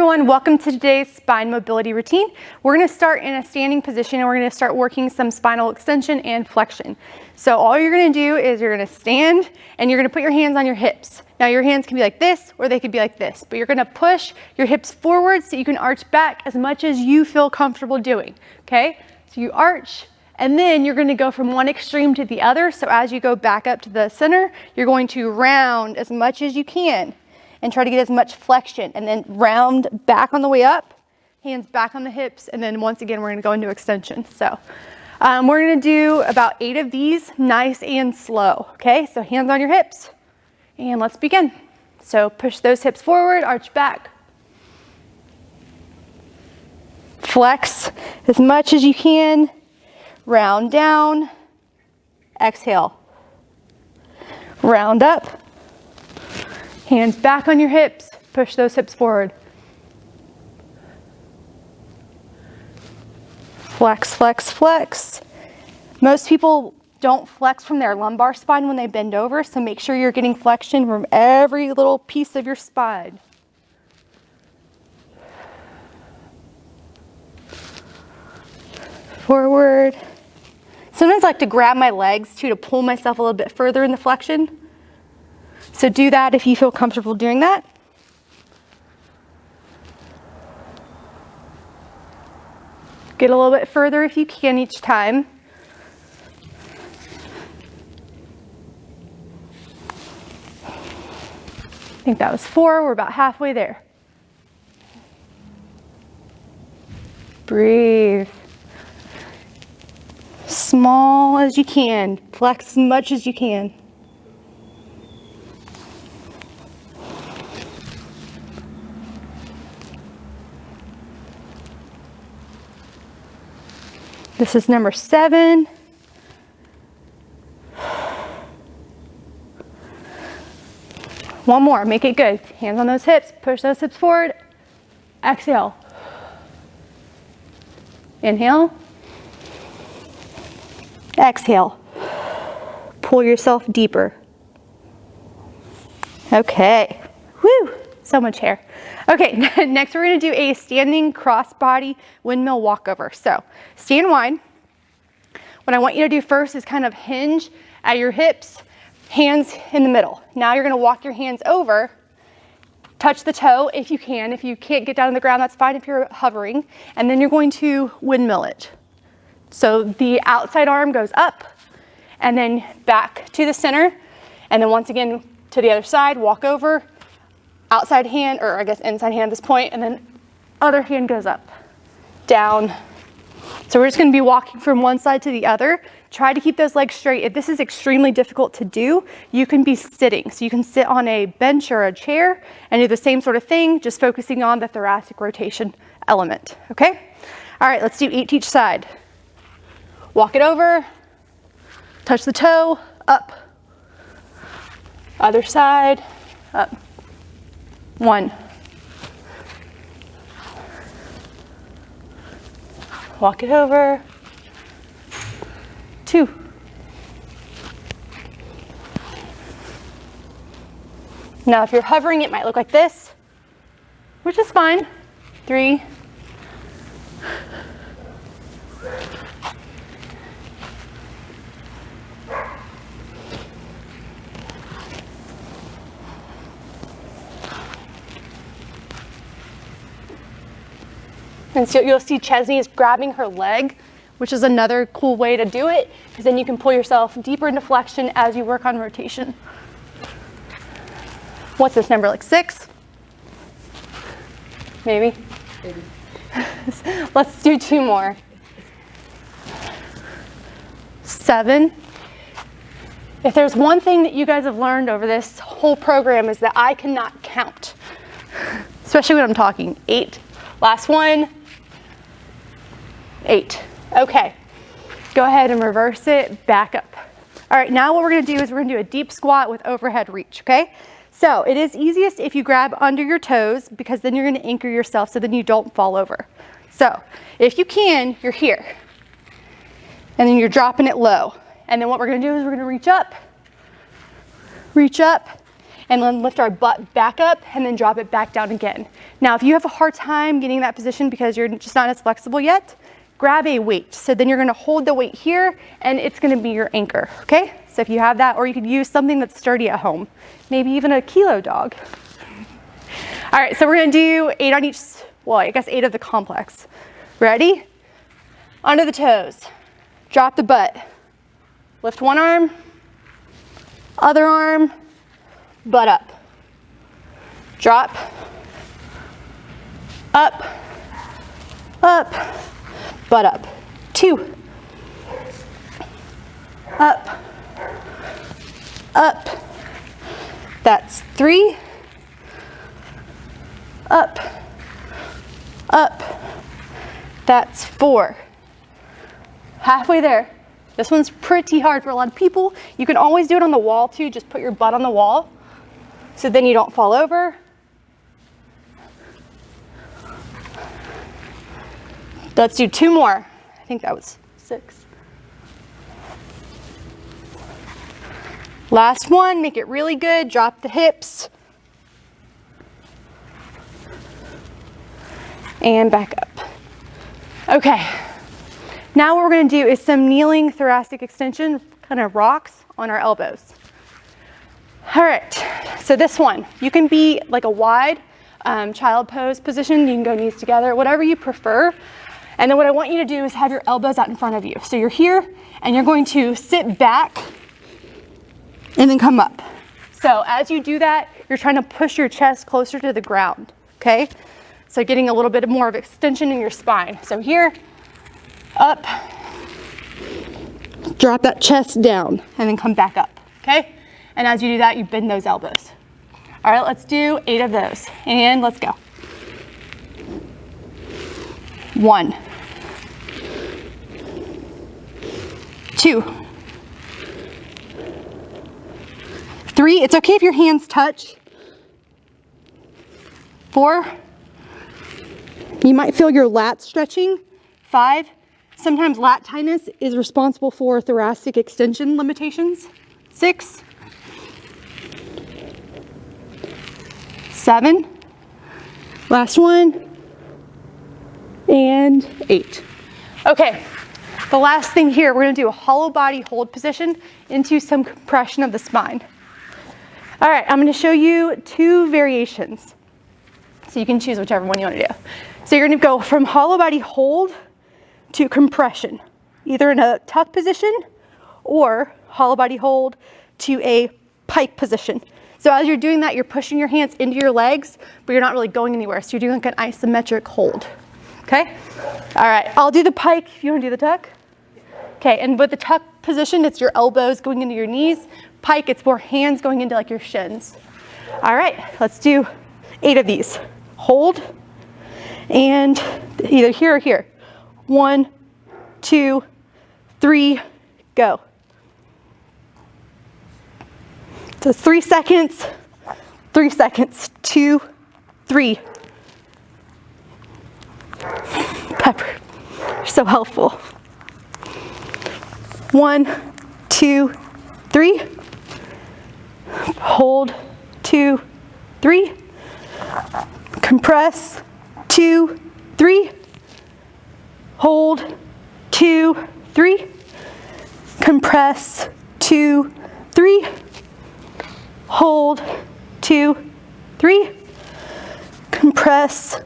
everyone, welcome to today's spine mobility routine. We're going to start in a standing position and we're going to start working some spinal extension and flexion. So all you're going to do is you're going to stand and you're going to put your hands on your hips. Now your hands can be like this or they could be like this, but you're going to push your hips forward so you can arch back as much as you feel comfortable doing, okay? So you arch and then you're going to go from one extreme to the other. So as you go back up to the center, you're going to round as much as you can and try to get as much flexion, and then round back on the way up, hands back on the hips, and then once again, we're gonna go into extension. So we're gonna do about 8 of these, nice and slow, okay? So hands on your hips, and let's begin. So push those hips forward, arch back. Flex as much as you can, round down, exhale. Round up. Hands back on your hips, push those hips forward. Flex, flex, flex. Most people don't flex from their lumbar spine when they bend over, so make sure you're getting flexion from every little piece of your spine. Forward. Sometimes I like to grab my legs too to pull myself a little bit further in the flexion. So do that if you feel comfortable doing that. Get a little bit further if you can each time. I think that was 4, we're about halfway there. Breathe. Small as you can, flex as much as you can. This is number 7. One more, make it good. Hands on those hips, push those hips forward. Exhale. Inhale. Exhale. Pull yourself deeper. Okay. Woo, so much hair. Okay, next we're gonna do a standing crossbody windmill walkover. So stand wide. What I want you to do first is kind of hinge at your hips, hands in the middle. Now you're gonna walk your hands over, touch the toe if you can. If you can't get down on the ground, that's fine if you're hovering. And then you're going to windmill it. So the outside arm goes up and then back to the center. And then once again to the other side, walk over, outside hand, or I guess inside hand at this point, and then other hand goes up, down. So we're just gonna be walking from one side to the other. Try to keep those legs straight. If this is extremely difficult to do, you can be sitting. So you can sit on a bench or a chair and do the same sort of thing, just focusing on the thoracic rotation element, okay? All right, let's do 8 to each side. Walk it over, touch the toe, up. Other side, up. 1. Walk it over. 2. Now if you're hovering, it might look like this, which is fine. 3. And so you'll see Chesney is grabbing her leg, which is another cool way to do it, because then you can pull yourself deeper into flexion as you work on rotation. What's this number, like 6? Maybe? Let's do 2 more. 7. If there's one thing that you guys have learned over this whole program is that I cannot count, especially when I'm talking. 8. Last one. 8. Okay, go ahead and reverse it, back up. All right, now what we're gonna do is we're gonna do a deep squat with overhead reach, okay? So it is easiest if you grab under your toes, because then you're gonna anchor yourself so then you don't fall over. So if you can, you're here. And then you're dropping it low. And then what we're gonna do is we're gonna reach up, and then lift our butt back up and then drop it back down again. Now, if you have a hard time getting in that position because you're just not as flexible yet, grab a weight. So then you're gonna hold the weight here and it's gonna be your anchor, okay? So if you have that, or you could use something that's sturdy at home, maybe even a kilo dog. All right, so we're gonna do 8 on each, well, I guess 8 of the complex. Ready? Under the toes, drop the butt. Lift one arm, other arm, butt up. Drop, up, up, butt up. 2, up, up. That's 3, up, up. That's 4. Halfway there. This one's pretty hard for a lot of people. You can always do it on the wall too. Just put your butt on the wall so then you don't fall over. Let's do 2 more. I think that was 6. Last one, make it really good. Drop the hips. And back up. Okay, now what we're gonna do is some kneeling thoracic extension, kind of rocks on our elbows. All right, so this one, you can be like a wide child pose position. You can go knees together, whatever you prefer. And then what I want you to do is have your elbows out in front of you. So you're here and you're going to sit back and then come up. So as you do that, you're trying to push your chest closer to the ground, okay? So getting a little bit more of extension in your spine. So here, up, drop that chest down, and then come back up, okay? And as you do that, you bend those elbows. All right, let's do 8 of those, and let's go. 1, 2, 3. It's okay if your hands touch. 4. You might feel your lats stretching. 5. Sometimes lat tightness is responsible for thoracic extension limitations. 6. 7. Last one. And 8. Okay, the last thing here, we're gonna do a hollow body hold position into some compression of the spine. All right, I'm gonna show you 2 variations. So you can choose whichever one you wanna do. So you're gonna go from hollow body hold to compression, either in a tuck position or hollow body hold to a pike position. So as you're doing that, you're pushing your hands into your legs, but you're not really going anywhere. So you're doing like an isometric hold, okay? All right, I'll do the pike if you wanna do the tuck. Okay, and with the tuck position, it's your elbows going into your knees. Pike, it's more hands going into like your shins. All right, let's do 8 of these. Hold, and either here or here. 1, 2, 3, go. So 3 seconds, 3 seconds, 2, 3. Pepper, you're so helpful. 1, 2, 3. Hold, 2, 3. Compress, 2, 3. Hold, 2, 3. Compress, 2, 3. Hold, 2, 3. Compress,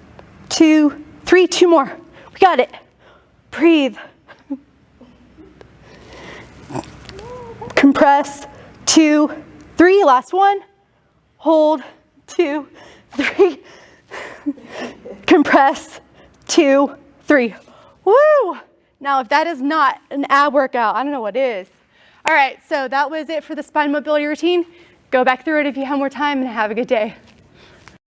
2, 3. 2 more. We got it. Breathe. Compress, 2, 3. Last one. Hold, 2, 3. Compress, 2, 3. Woo! Now, if that is not an ab workout, I don't know what is. All right, so that was it for the spine mobility routine. Go back through it if you have more time and have a good day.